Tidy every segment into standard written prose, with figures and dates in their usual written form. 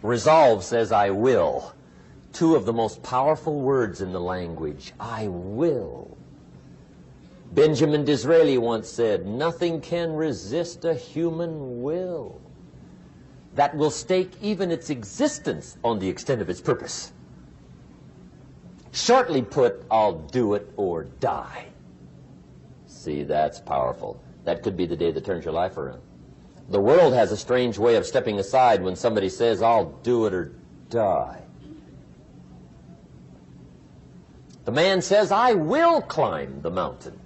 Resolve says, I will. Two of the most powerful words in the language. I will. Benjamin Disraeli once said, nothing can resist a human will that will stake even its existence on the extent of its purpose. Shortly put, I'll do it or die. See, that's powerful. That could be the day that turns your life around. The world has a strange way of stepping aside when somebody says, I'll do it or die. The man says, I will climb the mountain.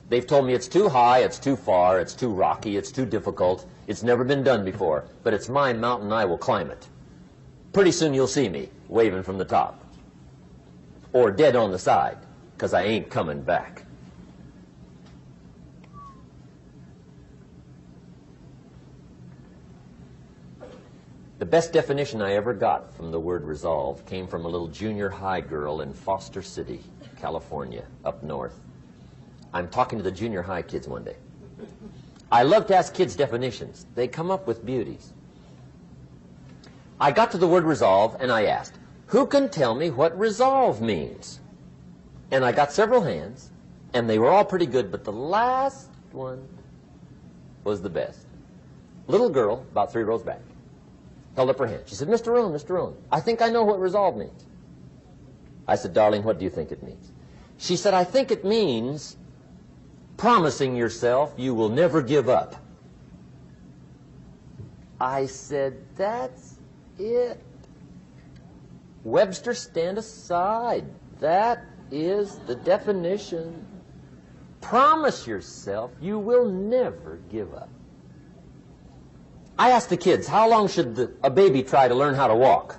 They've told me it's too high, it's too far, it's too rocky, it's too difficult, it's never been done before, but it's my mountain, I will climb it. Pretty soon you'll see me waving from the top. Or dead on the side, because I ain't coming back. The best definition I ever got from the word resolve came from a little junior high girl in Foster City, California, up north. I'm talking to the junior high kids one day. I love to ask kids definitions. They come up with beauties. I got to the word resolve and I asked, who can tell me what resolve means? And I got several hands, and they were all pretty good, but the last one was the best. Little girl, about 3 rows back, held up her hand. She said, Mr. Rohn, I think I know what resolve means. I said, darling, what do you think it means? She said, I think it means promising yourself you will never give up. I said, that's it. Webster, stand aside. That is the definition. Promise yourself you will never give up. I asked the kids, how long should a baby try to learn how to walk?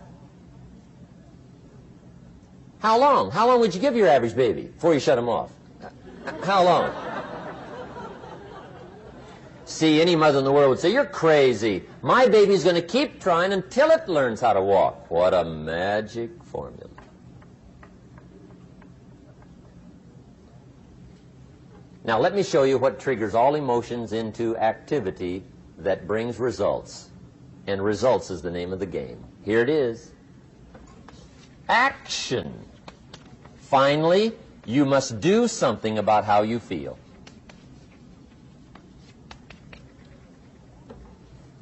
How long? How long would you give your average baby before you shut him off? How long? See, any mother in the world would say, you're crazy. My baby's going to keep trying until it learns how to walk. What a magic formula. Now let me show you what triggers all emotions into activity that brings results. And results is the name of the game. Here it is. Action. Finally, you must do something about how you feel.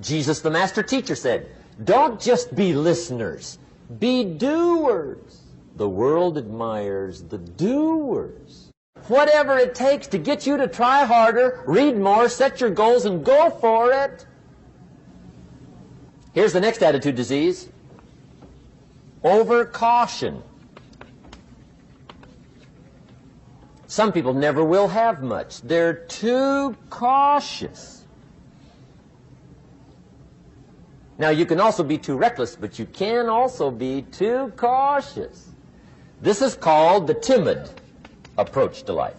Jesus, the master teacher, said, don't just be listeners, be doers. The world admires the doers. Whatever it takes to get you to try harder, read more, set your goals, and go for it. Here's the next attitude disease. Overcaution. Some people never will have much. They're too cautious. Now, you can also be too reckless, but you can also be too cautious. This is called the timid approach to life.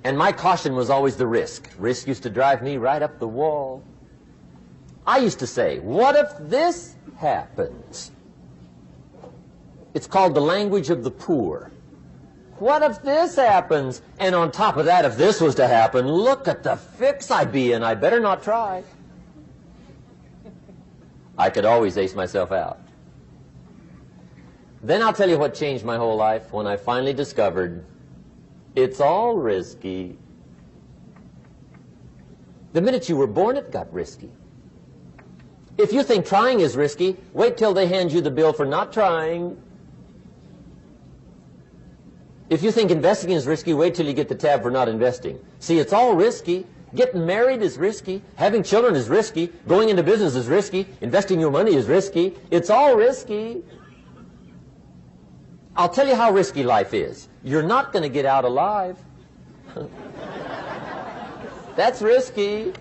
And my caution was always the risk. Risk used to drive me right up the wall. I used to say, what if this happens? It's called the language of the poor. What if this happens? And on top of that, if this was to happen, look at the fix I'd be in. I better not try. I could always ace myself out. Then I'll tell you what changed my whole life when I finally discovered it's all risky. The minute you were born, it got risky. If you think trying is risky, wait till they hand you the bill for not trying. If you think investing is risky, wait till you get the tab for not investing. See, it's all risky. Getting married is risky. Having children is risky. Going into business is risky. Investing your money is risky. It's all risky. I'll tell you how risky life is. You're not going to get out alive. That's risky.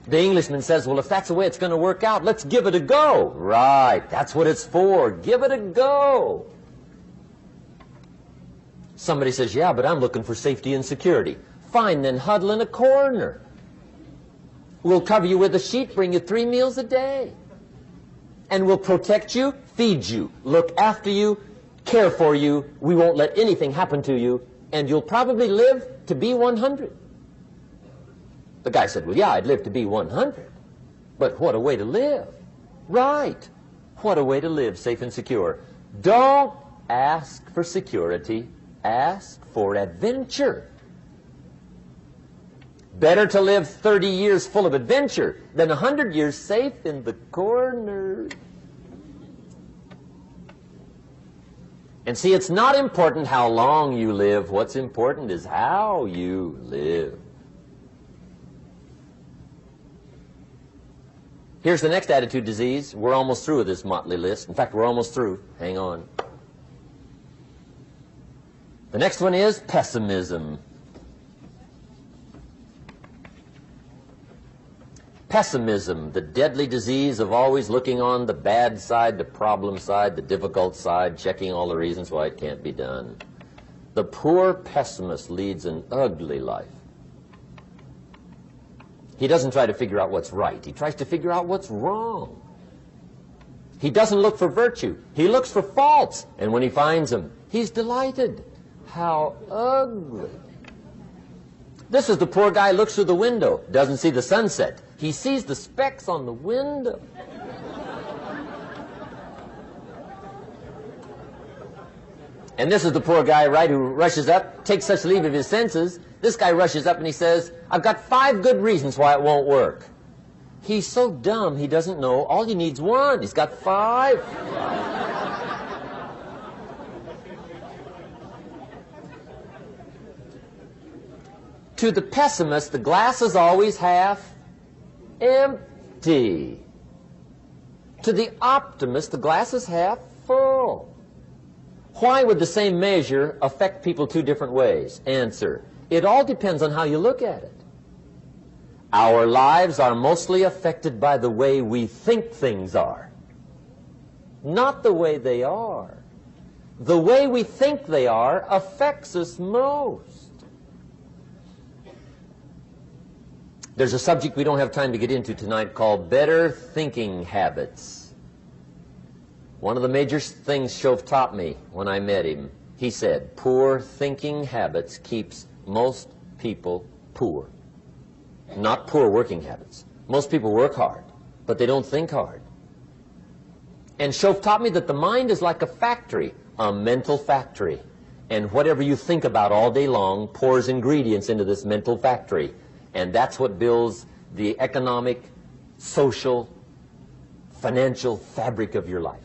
The Englishman says, well, if that's the way it's going to work out, let's give it a go. Right. That's what it's for. Give it a go. Somebody says, yeah, but I'm looking for safety and security. Fine, then huddle in a corner. We'll cover you with a sheet, bring you 3 meals a day. And we'll protect you, feed you, look after you, care for you. We won't let anything happen to you. And you'll probably live to be 100. The guy said, well, yeah, I'd live to be 100. But what a way to live. Right. What a way to live, safe and secure. Don't ask for security. Ask for adventure. Better to live 30 years full of adventure than 100 years safe in the corner. And see, it's not important how long you live. What's important is how you live. Here's the next attitude disease. We're almost through with this motley list. In fact, we're almost through. Hang on. The next one is pessimism. Pessimism, the deadly disease of always looking on the bad side, the problem side, the difficult side, checking all the reasons why it can't be done. The poor pessimist leads an ugly life. He doesn't try to figure out what's right. He tries to figure out what's wrong. He doesn't look for virtue. He looks for faults. And when he finds them, he's delighted. How ugly. This is the poor guy who looks through the window, doesn't see the sunset. He sees the specks on the window. And this is the poor guy, right, who rushes up, takes such leave of his senses. This guy rushes up and he says, I've got 5 good reasons why it won't work. He's so dumb he doesn't know all he needs 1. He's got 5. To the pessimist, the glass is always half empty. To the optimist, the glass is half full. Why would the same measure affect people 2 different ways? Answer, it all depends on how you look at it. Our lives are mostly affected by the way we think things are, not the way they are. The way we think they are affects us most. There's a subject we don't have time to get into tonight called better thinking habits. One of the major things Shove taught me when I met him, he said, poor thinking habits keeps most people poor. Not poor working habits. Most people work hard, but they don't think hard. And Shove taught me that the mind is like a factory, a mental factory. And whatever you think about all day long pours ingredients into this mental factory. And that's what builds the economic, social, financial fabric of your life.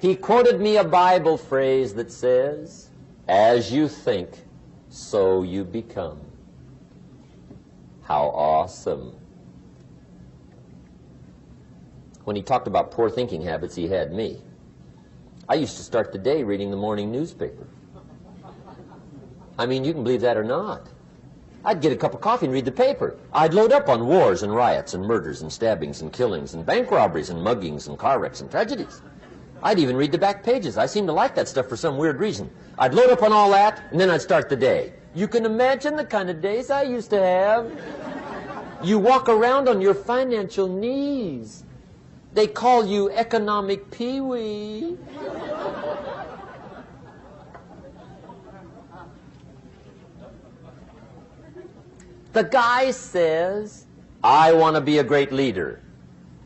He quoted me a Bible phrase that says, as you think, so you become. How awesome. When he talked about poor thinking habits, he had me. I used to start the day reading the morning newspaper. I mean, you can believe that or not. I'd get a cup of coffee and read the paper. I'd load up on wars and riots and murders and stabbings and killings and bank robberies and muggings and car wrecks and tragedies. I'd even read the back pages. I seem to like that stuff for some weird reason. I'd load up on all that, and then I'd start the day. You can imagine the kind of days I used to have. You walk around on your financial knees. They call you economic peewee. The guy says, I want to be a great leader.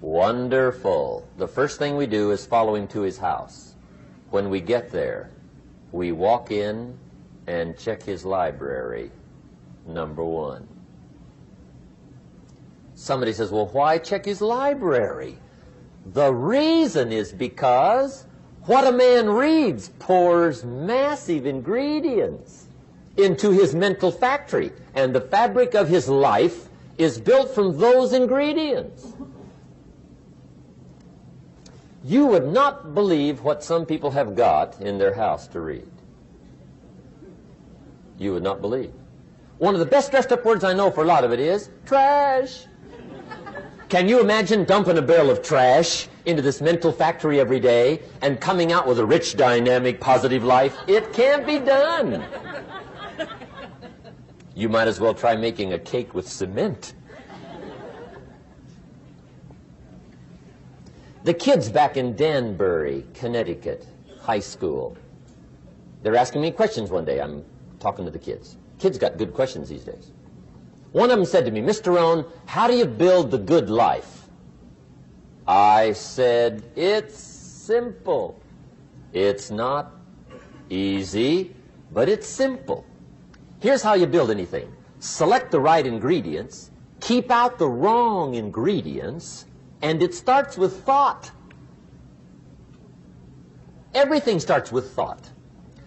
Wonderful. The first thing we do is follow him to his house. When we get there, we walk in and check his library, number 1. Somebody says, well, why check his library? The reason is because what a man reads pours massive ingredients into his mental factory, and the fabric of his life is built from those ingredients. You would not believe what some people have got in their house to read. You would not believe. One of the best dressed up words I know for a lot of it is trash. Can you imagine dumping a barrel of trash into this mental factory every day and coming out with a rich, dynamic, positive life? It can't be done. You might as well try making a cake with cement. The kids back in Danbury, Connecticut, high school, they're asking me questions one day. I'm talking to the kids. Kids got good questions these days. One of them said to me, Mr. Rohn, how do you build the good life? I said, it's simple. It's not easy, but it's simple. Here's how you build anything. Select the right ingredients, keep out the wrong ingredients, and it starts with thought. Everything starts with thought.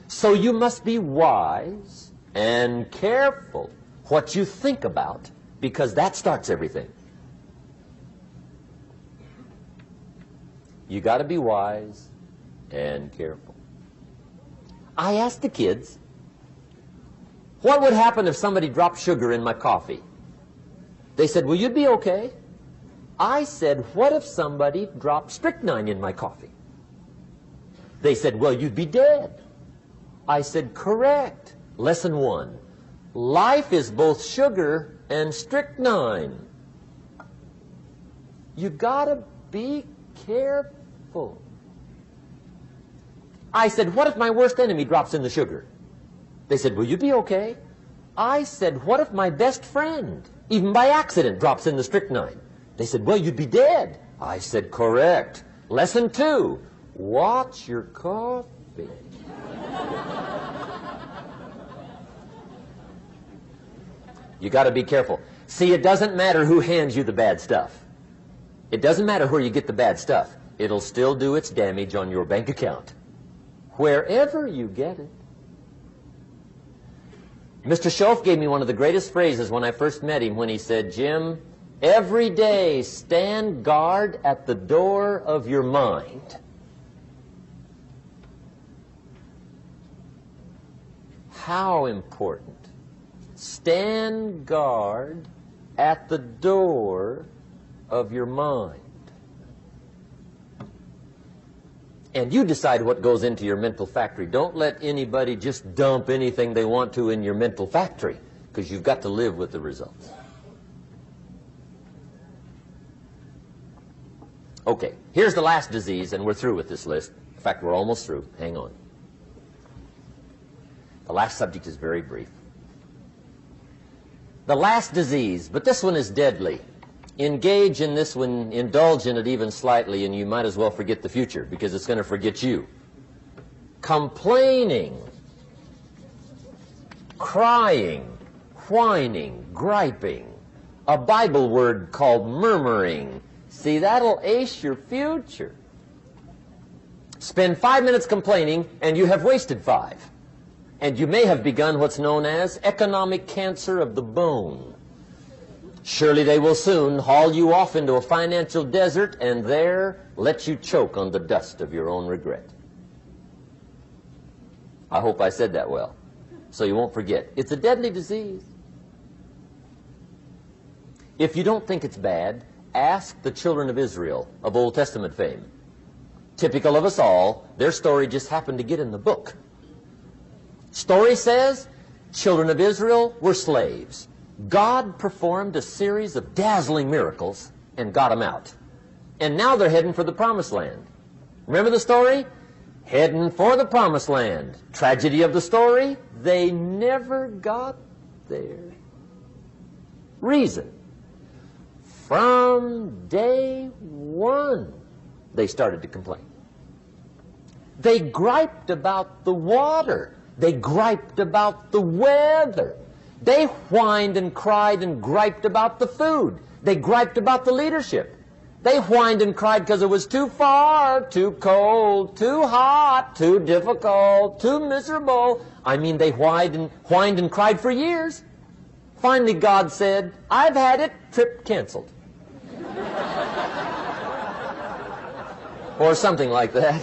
So you must be wise and careful what you think about, because that starts everything. You got to be wise and careful. I asked the kids, what would happen if somebody dropped sugar in my coffee? They said, well, you'd be okay. I said, what if somebody dropped strychnine in my coffee? They said, well, you'd be dead. I said, correct. Lesson 1. Life is both sugar and strychnine. You gotta be careful. I said, what if my worst enemy drops in the sugar? They said, will you be okay? I said, what if my best friend, even by accident, drops in the strychnine? They said, well, you'd be dead. I said, correct. Lesson 2, watch your coffee. You got to be careful. See, it doesn't matter who hands you the bad stuff. It doesn't matter where you get the bad stuff. It'll still do its damage on your bank account, wherever you get it. Mr. Schoaf gave me one of the greatest phrases when I first met him, when he said, Jim, every day stand guard at the door of your mind. How important. Stand guard at the door of your mind. And you decide what goes into your mental factory. Don't let anybody just dump anything they want to in your mental factory, because you've got to live with the results. Okay, here's the last disease, and we're through with this list. In fact, we're almost through. Hang on. The last subject is very brief. The last disease, but this one is deadly. Engage in this one, indulge in it even slightly, and you might as well forget the future, because it's going to forget you. Complaining, crying, whining, griping, a Bible word called murmuring. See, that'll ace your future. Spend 5 minutes complaining, and you have wasted 5. And you may have begun what's known as economic cancer of the bone. Surely they will soon haul you off into a financial desert and there let you choke on the dust of your own regret. I hope I said that well, so you won't forget. It's a deadly disease. If you don't think it's bad, ask the children of Israel of Old Testament fame. Typical of us all, their story just happened to get in the book. Story says, children of Israel were slaves. God performed a series of dazzling miracles and got them out. And now they're heading for the promised land. Remember the story? Heading for the promised land. Tragedy of the story, they never got there. Reason. From day one, they started to complain. They griped about the water. They griped about the weather. They whined and cried and griped about the food. They griped about the leadership. They whined and cried because it was too far, too cold, too hot, too difficult, too miserable. I mean, they whined and cried for years. Finally, God said, I've had it, trip canceled. Or something like that.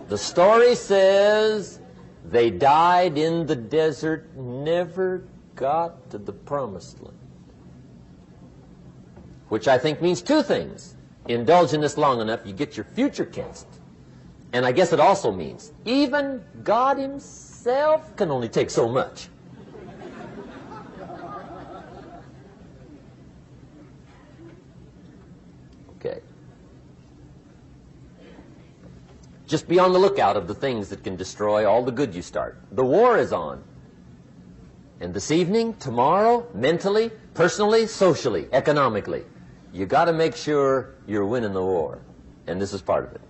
The story says they died in the desert, never got to the promised land. Which I think means 2 things. Indulge in this long enough, you get your future canceled. And I guess it also means even God himself can only take so much. Okay. Just be on the lookout of the things that can destroy all the good you start. The war is on. And this evening, tomorrow, mentally, personally, socially, economically, you got to make sure you're winning the war. And this is part of it.